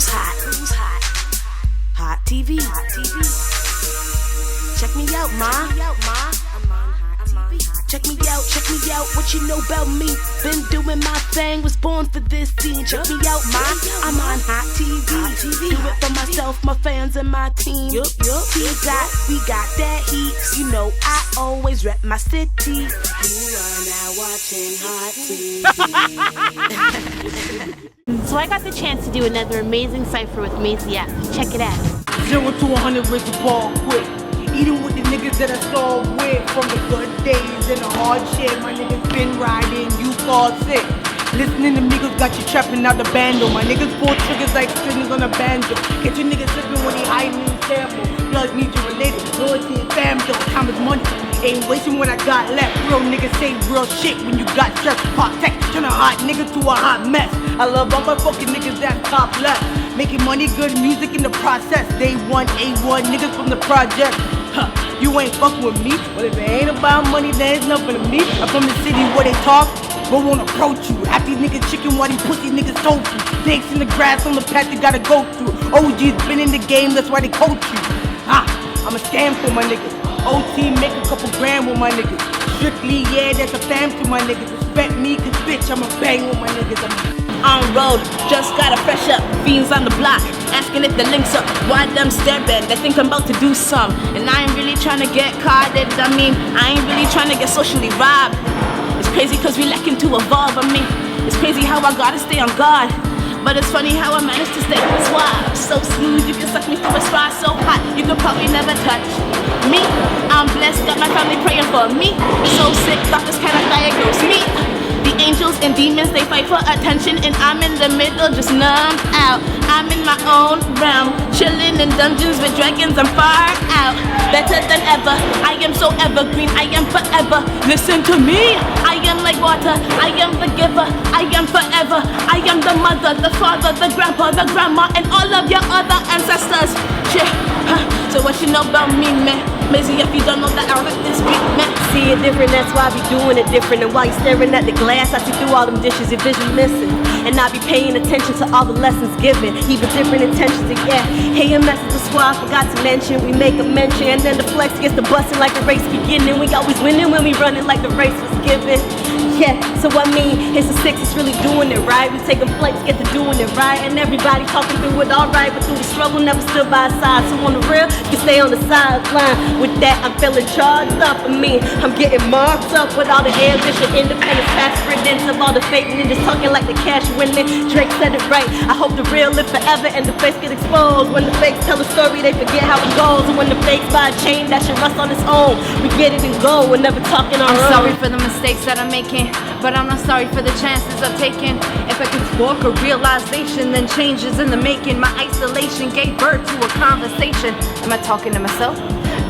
Who's hot? Who's hot? Hott TV. Hott TV. Check me out, ma. I'm on Hott TV. Check me out, what you know about me? Been doing my thing, was born for this scene. Check me out, ma. I'm on Hott TV. Do it for myself, my fans, and my team. We got that heat. You know I always rep my city. You are now watching Hott TV. So I got the chance to do another amazing cipher with MAIZY. Check it out. 0 to 100 with the ball quick. Eating with the niggas that I saw with from the good days and the hard shit. My niggas been riding, you fall sick. Listening to Migos got you trapping out the bando. My niggas pull triggers like strings on a banjo. Get your niggas slipping when he hiding in sample. Blood needs you related, loyalty and fam. Time is money, ain't wasting what I got left. Real niggas say real shit when you got stress. Hot tech, turn a hot nigga to a hot mess. I love all my fucking niggas that's top left. Making money, good music in the process. Day one, A1, niggas from the project. Huh, you ain't fucking with me. But if it ain't about money, then it's nothing to me. I'm from the city where they talk, but won't approach you. Half these niggas chicken while these pussy niggas tofu. Snakes in the grass on the path you gotta go through. OG's been in the game, that's why they coach you. I'ma stand for my niggas. OT make a couple grand with my niggas. Strictly, yeah, that's a fam to my niggas. Respect me, cause bitch, I'ma bang with my niggas. On road, just gotta fresh up. Fiends on the block, asking if the links up. Why them staring? They think I'm about to do some. And I ain't really trying to get carded. I mean, I ain't really trying to get socially robbed. It's crazy cause we lacking to evolve. I mean, it's crazy how I gotta stay on guard. But it's funny how I managed to stay suave. So smooth, you can suck me through a straw. So hot, you could probably never touch me. I'm blessed, got my family praying for me. So sick, doctors cannot diagnose me. The angels and demons, they fight for attention, and I'm in the middle, just numb out. I'm in my own realm, chilling in dungeons with dragons, I'm far out. Better than ever, I am so evergreen, I am forever. Listen to me, I am like water, I am the giver, I am forever. I am the mother, the father, the grandpa, the grandma, and all of your other ancestors. Yeah, so what you know about me, man? MAIZY, if you don't know that I rip this beat, man. See it different, that's why I be doing it different. And while you staring at the glass, I see through all them dishes, your vision missing. And I be paying attention to all the lessons given, even different intentions, yeah. Hey, a message to squad, forgot to mention. We make a mention, and then the flex gets the busting like the race beginning. We always winning when we running like the race was given. Yeah, so I mean, it's a 6, it's really doing it right. We taking flights, get to doing it right. And everybody talking through it alright, but through the struggle, never stood by our side. So on the real, you stay on the sideline. With that, I'm feeling charged up for me. I'm getting marked up with all the ambition, independence, fast spreadings of all the fake niggas talking like the cash winning. Drake said it right. I hope the real live forever and the fakes get exposed. When the fakes tell a story, they forget how it goes. And when the fakes buy a chain, that should rust on its own. We get it and go, we're never talking our own. I'm sorry for the mistakes that I'm making, but I'm not sorry for the chances I'm taking. If I could spark a realization, then changes in the making. My isolation gave birth to a conversation. Am I talking to myself?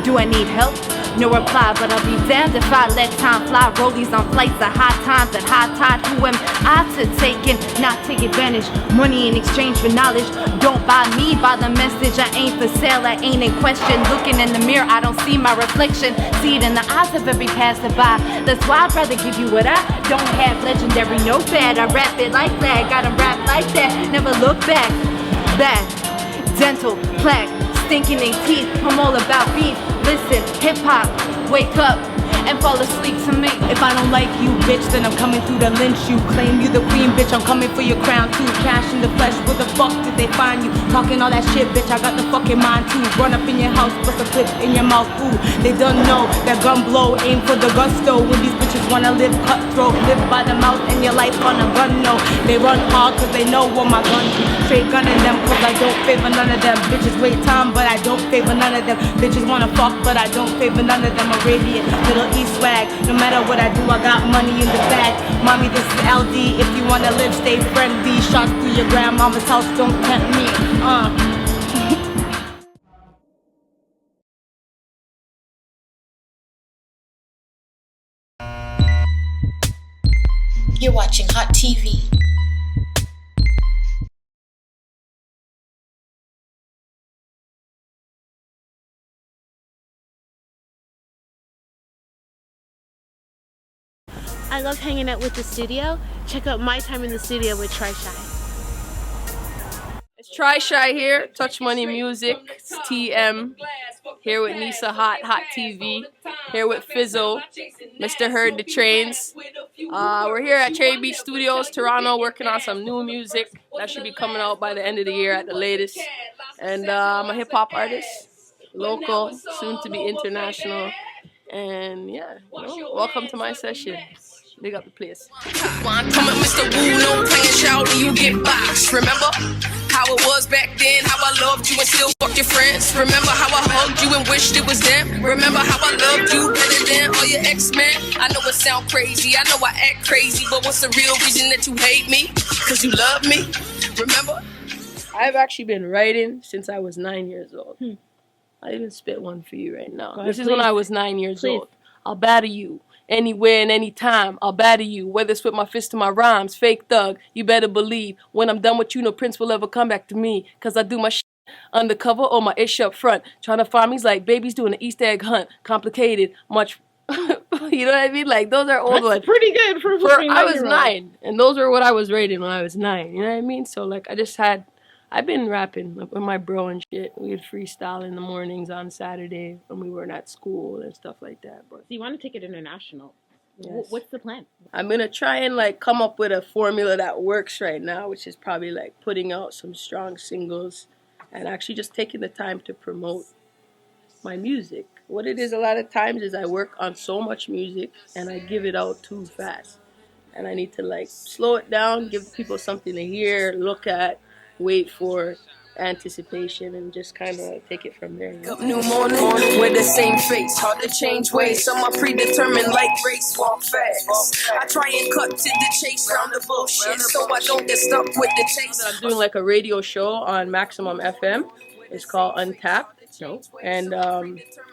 Do I need help? No reply, but I'll be damned if I let time fly. Rollies on flights at high times, at high tide. Who am I to take in, not take advantage? Money in exchange for knowledge. Don't buy me, buy the message. I ain't for sale, I ain't in question. Looking in the mirror, I don't see my reflection. See it in the eyes of every passerby. That's why I'd rather give you what I don't have. Legendary, no fad. I rap it like that, gotta rap like that. Never look back. Bad, dental, plaque, stinking in teeth. I'm all about beef. Listen, hip-hop, wake up and fall asleep to me. If I don't like you, bitch, then I'm coming through to lynch you. Claim you the queen, bitch, I'm coming for your crown too. Cash in the flesh, where the fuck did they find you? Talking all that shit, bitch, I got the fucking mind too. Run up in your house, bust a clip in your mouth, ooh. They don't know that gun blow, aim for the gusto. When these bitches wanna live cutthroat, live by the mouth and your life on a gun, no. They run hard cause they know what my gun do. Straight gunning them cause I don't favor none of them. Bitches wait time, but I don't favor none of them. Bitches wanna fuck, but I don't favor none of them. A radiant, Middle East swag. No matter what I do, I got money in the bag. Mommy, this is LD. If you wanna live, stay friendly. Shots through your grandmama's house, don't tempt me. You're watching Hott TV. I love hanging out with the studio. Check out my time in the studio with Try Shy. Try Shy here, Touch Money Music, it's TM. Here with Nisa Hott TV. Here with Fizzle, Mr. Heard the Trains. We're here at Cherry Beach Studios, Toronto, working on some new music that should be coming out by the end of the year at the latest. And I'm a hip hop artist, local, soon to be international. And yeah, welcome to my session. Big up the place. Come at Mr. Wu, no playing shouty, you get boxed. Remember how it was back then, how I loved you and still fuck your friends. Remember how I hugged you and wished it was them. Remember how I loved you better than all your ex-men. I know it sound crazy, I know I act crazy, but what's the real reason that you hate me? Cause you love me, remember? I've actually been writing since I was 9 years old. I even spit one for you right now. This is when I was 9 years old. I'll batter you. Anywhere and anytime, I'll batter you. Whether it's with my fist to my rhymes, fake thug, you better believe. When I'm done with you, no prince will ever come back to me. Cause I do my shit undercover or my ish up front. Trying to find me's like babies doing an Easter egg hunt. Complicated, much, you know what I mean? Like, those are old ones. Pretty good for I was 9, and those were what I was rating when I was 9, you know what I mean? So, like, I've been rapping with my bro and shit. We'd freestyle in the mornings on Saturday when we weren't at school and stuff like that. But So you want to take it international. yes. What's the plan? I'm going to try and, like, come up with a formula that works right now, which is probably, like, putting out some strong singles and actually just taking the time to promote my music. What it is a lot of times is I work on so much music and I give it out too fast. And I need to, like, slow it down, give people something to hear, look at, wait for, anticipation, and just kind of take it from there. You know? New morning with the same face, hard to change ways. Some are predetermined like race, walk fast. I try and cut to the chase round the bullshit, so I don't get stuck with the chase. I'm doing like a radio show on Maximum FM. It's called Untapped. And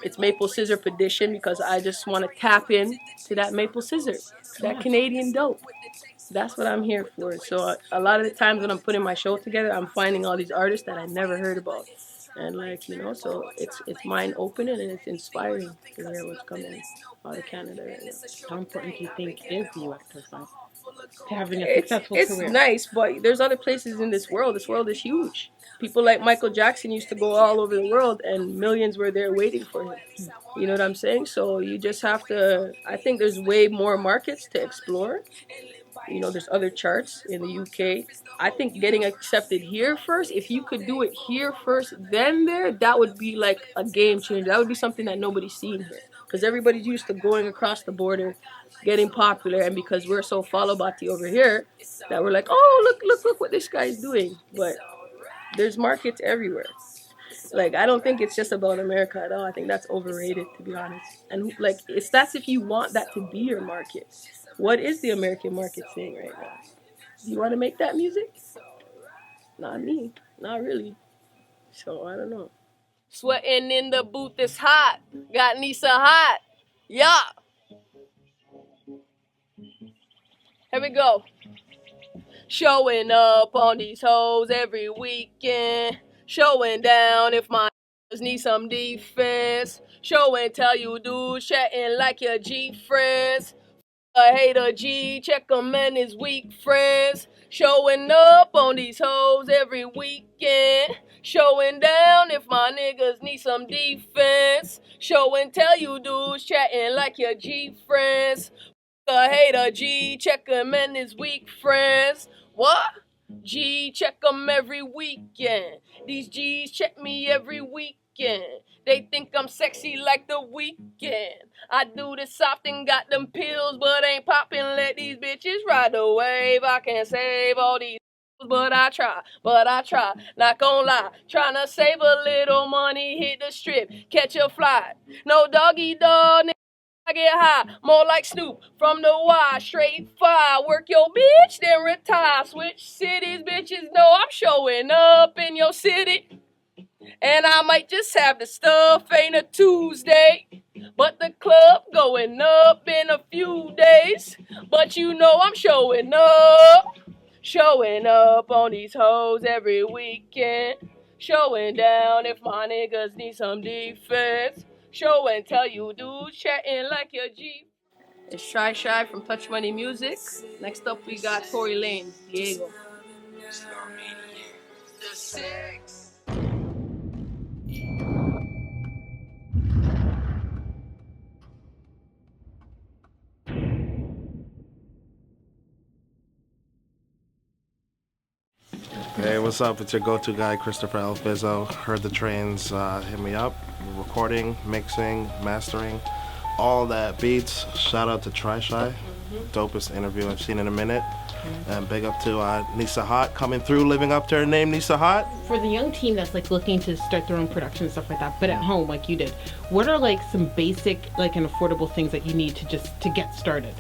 it's maple scissor petition because I just want to tap in to that maple scissor, that Canadian dope. That's what I'm here for. So a lot of the times when I'm putting my show together, I'm finding all these artists that I never heard about. And like, you know, so it's mind opening and it's inspiring to hear what's coming out of Canada right now. How important do you think is the U.S. to having a successful career? It's nice, but there's other places in this world. This world is huge. People like Michael Jackson used to go all over the world and millions were there waiting for him. You know what I'm saying? So you just have to, I think there's way more markets to explore. You know, there's other charts in the UK. I think getting accepted here first, if you could do it here first, then there, that would be like a game changer. That would be something that nobody's seen here. Because everybody's used to going across the border, getting popular, and because we're so follow-body over here, that we're like, oh, look what this guy's doing. But there's markets everywhere. Like, I don't think it's just about America at all. I think that's overrated, to be honest. And like, that's if you want that to be your market. What is the American market saying right now? Do you want to make that music? Not me. Not really. So, I don't know. Sweating in the booth is hot. Got Nisa hot. Yeah. Here we go. Showing up on these hoes every weekend. Showing down if my need some defense. Show and tell you dudes chatting like your G friends. I hate a G, check him and his weak friends. Showing up on these hoes every weekend. Showing down if my niggas need some defense. Show and tell you dudes chatting like your G friends. I hate a G, check him and his weak friends. What? G, check them every weekend. These G's check me every weekend. They think I'm sexy like the weekend. I do this soft and got them pills, but ain't popping. Let these bitches ride the wave. I can't save all these, but I try. Not gonna lie, tryna save a little money, hit the strip, catch a flight. No doggy dog, nigga. I get high, more like Snoop from the Y, straight fire. Work your bitch, then retire. Switch cities, bitches know I'm showing up in your city. And I might just have the stuff, ain't a Tuesday. But the club going up in a few days. But you know I'm showing up. Showing up on these hoes every weekend. Showing down if my niggas need some defense. Show and tell you dudes chatting like your G. It's Shy from Touch Money Music. Next up we got Tory Lane, Diego. the six. Hey, what's up? It's your go-to guy, Christopher Alfizzo. Heard the trains, hit me up. Recording, mixing, mastering, all that beats. Shout out to Try Shy. Dopest interview I've seen in a minute. And big up to Nisa Hott coming through, living up to her name, Nisa Hott. For the young team that's like looking to start their own production and stuff like that, but at home like you did, what are like some basic like and affordable things that you need to get started?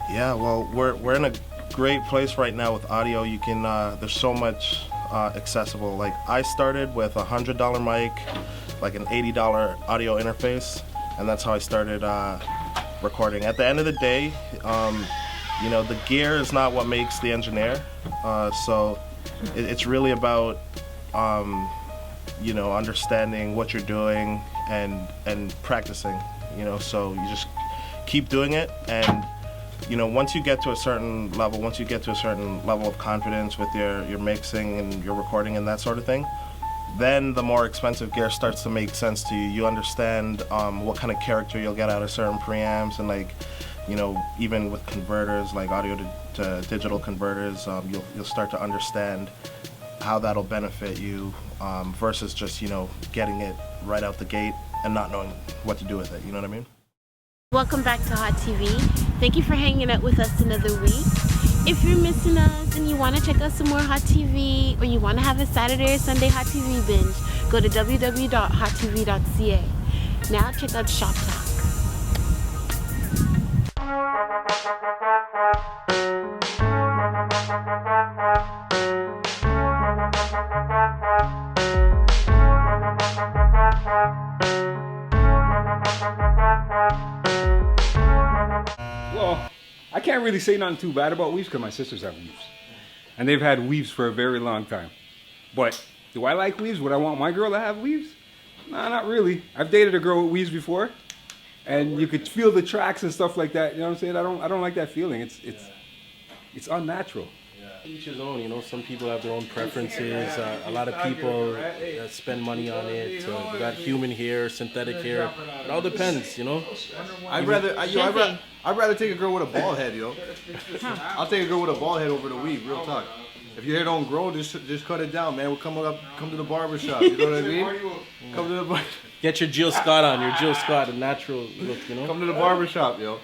Yeah, well, we're in a great place right now with audio. You can there's so much accessible. Like I started with a $100 mic, like an $80 audio interface, and that's how I started recording. At the end of the day, you know, the gear is not what makes the engineer. So it's really about you know, understanding what you're doing and practicing. You know, so you just keep doing it, and you know, once you get to a certain level, of confidence with your mixing and your recording and that sort of thing, then the more expensive gear starts to make sense to you. You understand what kind of character you'll get out of certain preamps, and like, you know, even with converters, like audio to digital converters, you'll start to understand how that'll benefit you versus just, you know, getting it right out the gate and not knowing what to do with it. You know what I mean? Welcome back to Hott TV. Thank you for hanging out with us another week. If you're missing us and you want to check out some more Hott TV, or you want to have a Saturday or Sunday Hott TV binge, go to www.hottv.ca. Now check out Shop Talk. Well, I can't really say nothing too bad about weaves because my sisters have weaves. And they've had weaves for a very long time. But do I like weaves? Would I want my girl to have weaves? Nah, not really. I've dated a girl with weaves before, and you could feel the tracks and stuff like that. You know what I'm saying? I don't like that feeling. It's unnatural. Each his own, you know. Some people have their own preferences. A lot of people spend money on it. We got human hair, synthetic hair. It all depends, you know. I'd rather take a girl with a bald head, yo. I'll take a girl with a bald head over the weave, real talk. If your hair don't grow, just cut it down, man. We'll come to the barber shop. You know what I mean? Come to the bar. Get your Jill Scott on. Your Jill Scott, a natural look, you know. Come to the barber shop, yo.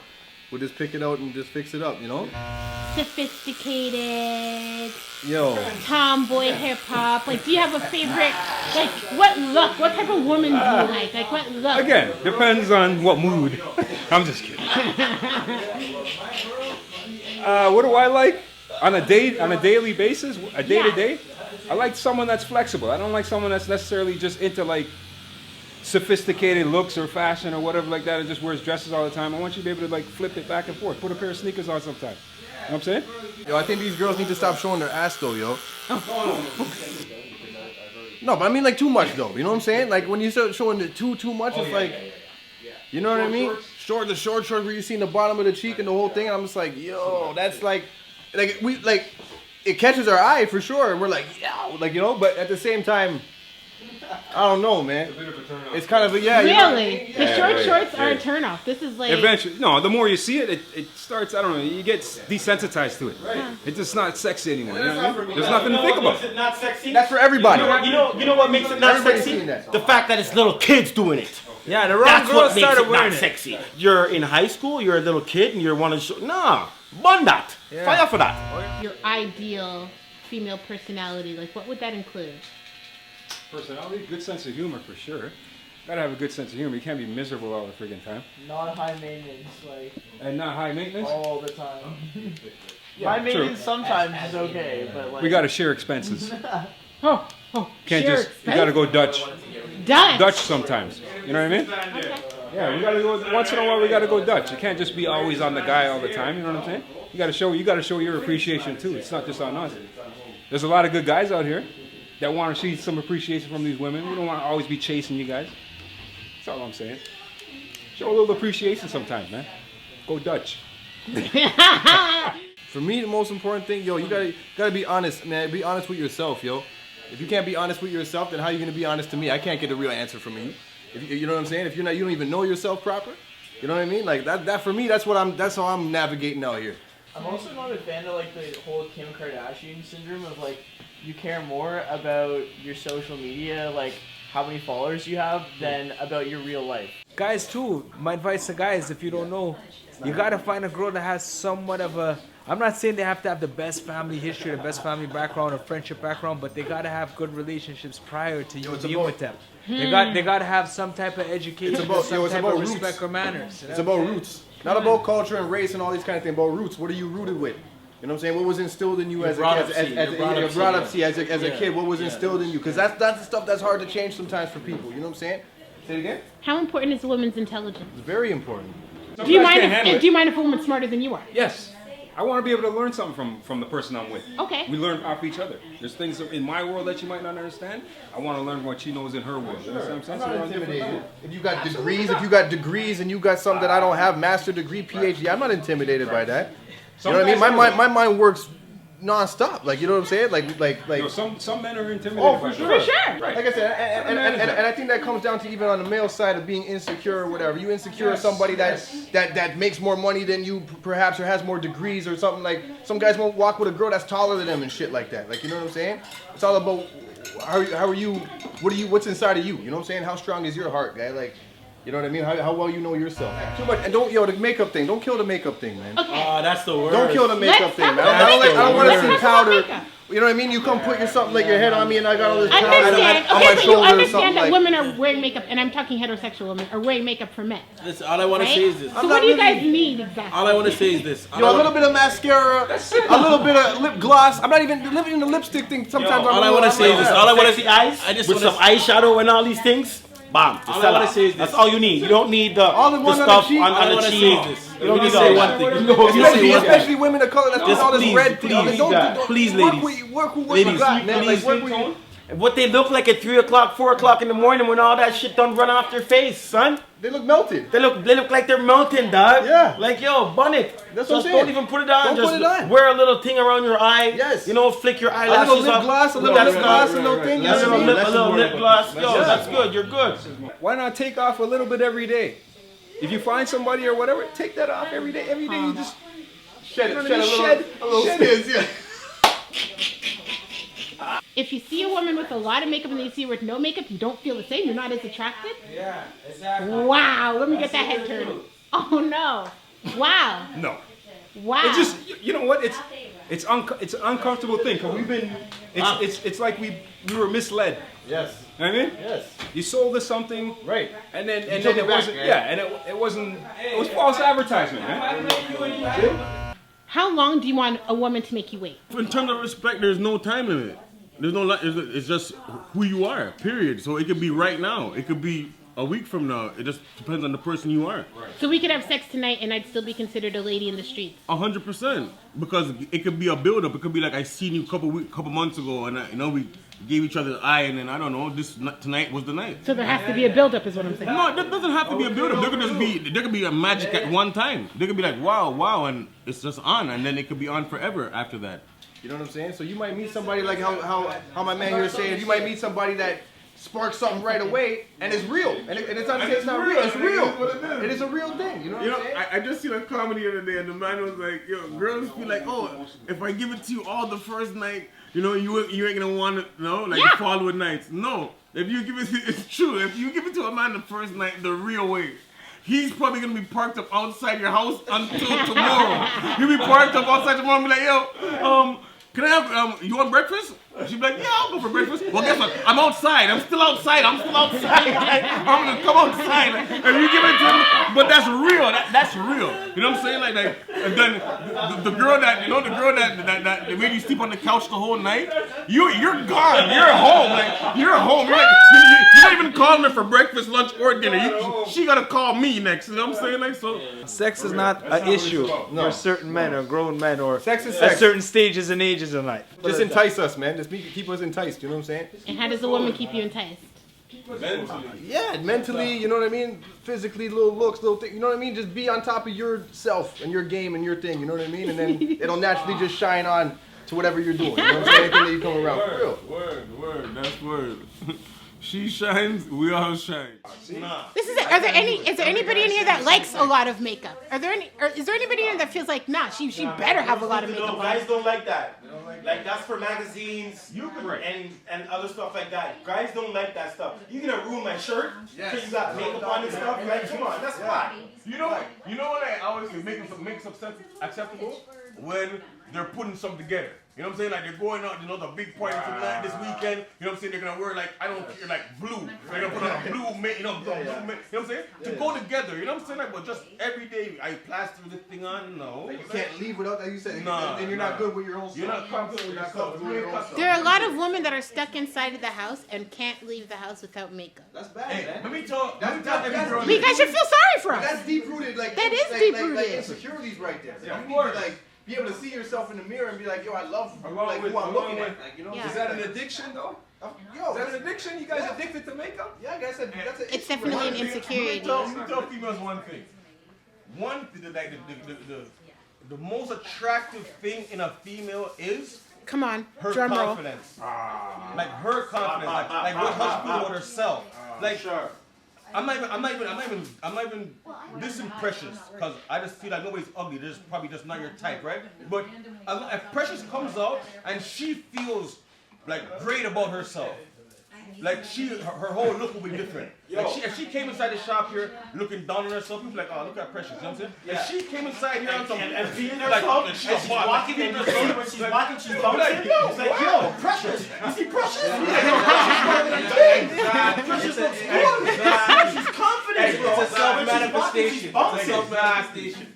We'll just pick it out and just fix it up, you know. Sophisticated. Yo. Tomboy hip hop. Like, do you have a favorite? Like, what look? What type of woman do you like? Like, what look? Again, depends on what mood. I'm just kidding. What do I like on a daily basis? A day to day? I like someone that's flexible. I don't like someone that's necessarily just into like sophisticated looks or fashion or whatever like that and just wears dresses all the time. I want you to be able to like flip it back and forth. Put a pair of sneakers on sometimes. You know what I'm saying? Yo, I think these girls need to stop showing their ass though, yo. No, but I mean like too much though. You know what I'm saying? Like when you start showing it too much, it's like, you know what I mean? The short where you see the bottom of the cheek and the whole thing. And I'm just like, yo, that's like we like it catches our eye for sure, and we're like, yo, like, you know. But at the same time, I don't know, man. It's kind of a, yeah. Really? You know? The short shorts are a turnoff. This is like... Eventually, no, the more you see it, it starts, I don't know, you get desensitized to it. Right. It's just not sexy anymore. You know what I mean? There's nothing to think about. Is it not sexy? That's for everybody. You know what makes it not sexy? The fact that it's little kids doing it. Yeah, the wrong girl started wearing it. Sexy. You're in high school, you're a little kid, and you want to show... Nah, bun that. Yeah. Fire for that. Your ideal female personality, like what would that include? Personality, good sense of humor for sure. Gotta have a good sense of humor. You can't be miserable all the friggin' time. Not high maintenance, like. And not high maintenance? All the time. Yeah, high maintenance sometimes is okay, but like. We gotta share expenses. Oh, can't just. You gotta go Dutch. Dutch sometimes. You know what I mean? Okay. Yeah, we gotta go once in a while. We gotta go Dutch. You can't just be always on the guy all the time. You know what I'm saying? You gotta show your appreciation too. It's not just on us. There's a lot of good guys out here that want to see some appreciation from these women. We don't want to always be chasing you guys. That's all I'm saying. Show a little appreciation sometimes, man. Go Dutch. For me, the most important thing, yo, you gotta be honest, man. Be honest with yourself, yo. If you can't be honest with yourself, then how are you gonna be honest to me? I can't get a real answer from you. If you know what I'm saying? If you don't even know yourself proper, you know what I mean? Like that for me, that's how I'm navigating out here. I'm also not a fan of like the whole Kim Kardashian syndrome of like you care more about your social media, like how many followers you have, than about your real life. Guys too, my advice to guys, if you don't know, you gotta find a girl that has somewhat of a, I'm not saying they have to have the best family history, the best family background or friendship background, but they gotta have good relationships prior to you being with them. They gotta have some type of education, some type of respect or manners. It's about roots. Not about culture and race and all these kind of things, about roots. What are you rooted with? You know what I'm saying? What was instilled in you as a kid? What was instilled in you? Because that's the stuff that's hard to change sometimes for people. You know what I'm saying? Say it again? How important is a woman's intelligence? It's very important. Do you mind if a woman's smarter than you are? Yes. I want to be able to learn something from the person I'm with. Okay. We learn off each other. There's things in my world that you might not understand. I want to learn what she knows in her world. You know what I'm saying? I'm not intimidated. If you got degrees and you got something that I don't have, master degree, PhD, I'm not intimidated by that. You know what I mean? My mind works non-stop. Like, you know what I'm saying? Like. Yo, some men are intimidated. Oh, by for sure. that. Right. Like I said, and I think that comes down to even on the male side of being insecure or whatever. You insecure somebody that makes more money than you, perhaps, or has more degrees or something. Like, some guys won't walk with a girl that's taller than them and shit like that. Like, you know what I'm saying? It's all about how are you? What's inside of you? You know what I'm saying? How strong is your heart, guy? Like. You know what I mean? How well you know yourself. Too much, and the makeup thing. Don't kill the makeup thing, man. Okay. That's the word. Don't kill the makeup thing, man. I don't want to see powder. You know what I mean? You come put your head on me, and I got all this powder on my shoulder. You understand or that like. women are wearing makeup, and I'm talking heterosexual women, are wearing makeup for men. Listen, all I want to say is this. So what do you guys need exactly? All I want to say is this. A little bit of mascara, a little bit of lip gloss. I'm not even living in the lipstick thing. Sometimes all I want to say is this. All I want to see eyes with some eyeshadow and all these things. Bam. All I want to say is this. That's all you need. You don't need the stuff on the cheek. You don't need all that. Especially women of color that's doing all this red thing. Please, ladies. Work with what you got, man. Like, work with you. What they look like at 3 o'clock, 4 o'clock in the morning when all that shit don't run off their face, son. They look melted. They look like they're melting, dog. Yeah. Like, yo, bun it. That's what I'm saying. Don't even put it on. Don't put it on. Wear a little thing around your eye. Yes. You know, flick your eyelashes a little lip gloss, a little lip gloss, a little thing. A little lip gloss. Yo, that's good. You're good. Why not take off a little bit every day? If you find somebody or whatever, take that off every day. Every day you just shed a little skins, yeah. If you see a woman with a lot of makeup and you see her with no makeup, you don't feel the same. You're not as attracted. Yeah, exactly. Wow, let me get that head turned. Oh no. Wow. No. Wow. It's just, you know what? It's an uncomfortable thing because we've been. It's like we were misled. Yes. You know what I mean? Yes. You sold us something, right? And then it wasn't. Right? Yeah, and it wasn't. It was false advertisement, man. How long do you want a woman to make you wait? In terms of respect, there's no time limit. There's no. It's just who you are. Period. So it could be right now. It could be a week from now. It just depends on the person you are. So we could have sex tonight and I'd still be considered a lady in the streets. 100%. Because it could be a build-up. It could be like I seen you a couple months ago, and we gave each other the eye, and then I don't know. Tonight was the night. So there has to be a build-up, is what I'm saying. No, it doesn't have to be a build-up. There could be a magic at one time. There could be like wow, and it's just on, and then it could be on forever after that. You know what I'm saying? So you might meet somebody like how my man here is saying. You might meet somebody that sparks something right away, and it's real, and it's not saying it's not real. It's real. It is a real thing. You know what I'm saying? I just seen a comedy the other day, and the man was like, "Yo, girls feel like, oh, if I give it to you all the first night, you ain't gonna want it, the following nights. No, if you give it, it's true. If you give it to a man the first night, the real way." He's probably gonna be parked up outside your house until tomorrow. He'll be parked up outside tomorrow and be like, "Yo, can I have, you want breakfast?" She'd be like, "Yeah, I'll go for breakfast." Well, guess what? I'm outside. I'm still outside. I'm gonna come outside. And you give it to him, but that's real. That's real. You know what I'm saying? Like and then the girl that made you sleep on the couch the whole night, you're gone. You're home. You're home. You're not even calling her for breakfast, lunch, or dinner. She gotta call me next. You know what I'm saying? So sex is not an issue for certain men or grown men or sex is at certain stages and ages in life. Just entice us, man. Just keep us enticed. You know what I'm saying? And how does a woman keep you enticed? Mentally, you know what I mean? Physically, little looks, little things, you know what I mean? Just be on top of yourself and your game and your thing, you know what I mean? And then it'll naturally just shine on to whatever you're doing. You know what I'm saying? Anything that you come around. For real. Word. Word. She shines, we all shine. This is it. Is there anybody in here that likes a lot of makeup? Is there anybody in here that feels like, nah, she better have a lot of makeup on? Guys don't like that. Like that's for magazines and other stuff like that. Guys don't like that stuff. You're gonna ruin my shirt because you got makeup on and stuff. Like, come on, that's fine. You know what I always make stuff acceptable? When they're putting something together. You know what I'm saying? Like they're going out, the big party tonight, this weekend. You know what I'm saying? They're gonna wear I don't care, blue. They're gonna put on a blue, blue, you know what I'm saying? To go together, you know what I'm saying? But just every day I plaster this thing on, no. You can't leave without that, you said. Nah, and you're not good with your own stuff. You're not confident with yourself. There are a lot of women that are stuck inside of the house and can't leave the house without makeup. That's bad, man. Let me tell every girl. You guys should feel sorry for us. That's deep-rooted, that is deep-rooted. Like insecurities right there. Yeah, you need to be able to see yourself in the mirror and be like, yo, I love who I'm looking at. Is that an addiction though? Is that an addiction? You guys addicted to makeup? Yeah, I guess that's an It's definitely an insecurity. Let me tell females one thing. The most attractive thing in a female is come on, her drum roll. confidence. Like her confidence, like what her feeling with herself. Like I'm not even this is Precious, because I just feel like nobody's ugly. They're just probably just not your type, right? But if Precious comes out and she feels great about herself, her whole look will be different. If she came inside the shop here looking down on herself, people be like, oh, look at Precious, you know what I'm saying? If she came inside here and being herself, and she's walking in her seat, when she's walking, she's bouncing. It's like, yo, Precious, you see Precious? Precious looks good. She's confident, bro. It's a self-manifestation. It's a self-manifestation.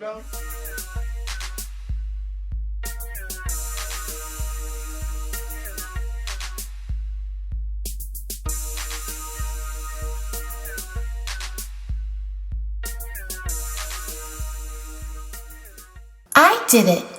I did it.